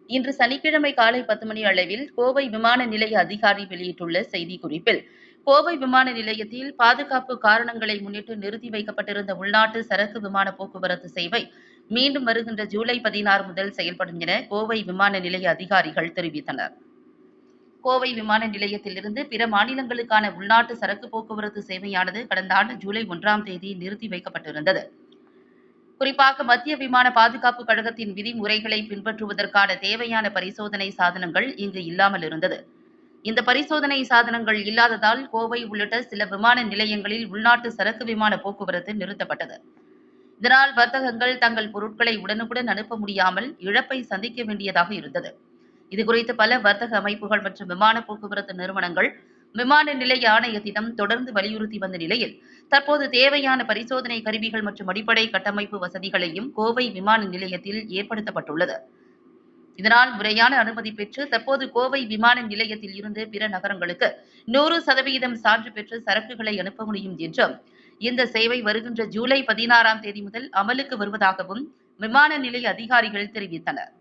இன்று சனிக்கிழமை காலை 10 மணி அளவில் கோவை விமான நிலைய அதிகாரி வெளியிட்டுள்ள செய்திக்குறிப்பில், கோவை விமான நிலையத்தில் பாதுகாப்பு காரணங்களை முன்னிட்டு நிறுத்தி வைக்கப்பட்டிருந்த உள்நாட்டு சரக்கு விமான போக்குவரத்து சேவை மீண்டும் வருகின்ற ஜூலை 16 முதல் செயல்படும் என கோவை விமான நிலைய அதிகாரிகள் தெரிவித்தனர். கோவை விமான நிலையத்திலிருந்து பிற மாநிலங்களுக்கான உள்நாட்டு சரக்கு போக்குவரத்து சேவையானது கடந்த ஆண்டு ஜூலை 1ஆம் தேதி நிறுத்தி வைக்கப்பட்டிருந்தது. குறிப்பாக மத்திய விமான பாதுகாப்பு கழகத்தின் விதிமுறைகளை பின்பற்றுவதற்கான தேவையான பரிசோதனை சாதனங்கள் இங்கு இல்லாமல் இருந்தது. இந்த பரிசோதனை சாதனங்கள் இல்லாததால் கோவை உள்ளிட்ட சில விமான நிலையங்களில் உள்நாட்டு சரக்கு விமான போக்குவரத்து நிறுத்தப்பட்டது. இதனால் வர்த்தகங்கள் தங்கள் பொருட்களை உடனுக்குடன் அனுப்ப முடியாமல் இழப்பை சந்திக்க வேண்டியதாக இருந்தது. இதுகுறித்து பல வர்த்தக அமைப்புகள் மற்றும் விமான போக்குவரத்து நிறுவனங்கள் விமான நிலைய ஆணையத்திடம் தொடர்ந்து வலியுறுத்தி வந்த நிலையில், தற்போது தேவையான பரிசோதனை கருவிகள் மற்றும் அடிப்படை கட்டமைப்பு வசதிகளையும் கோவை விமான நிலையத்தில் ஏற்படுத்தப்பட்டுள்ளது. இதனால் முறையான அனுமதி பெற்று தற்போது கோவை விமான நிலையத்தில் இருந்து பிற நகரங்களுக்கு 100% சான்று பெற்று சரக்குகளை அனுப்ப முடியும் என்றும், இந்த சேவை வருகின்ற ஜூலை 16ஆம் தேதி முதல் அமலுக்கு வருவதாகவும் விமான நிலைய அதிகாரிகள் தெரிவித்தனர்.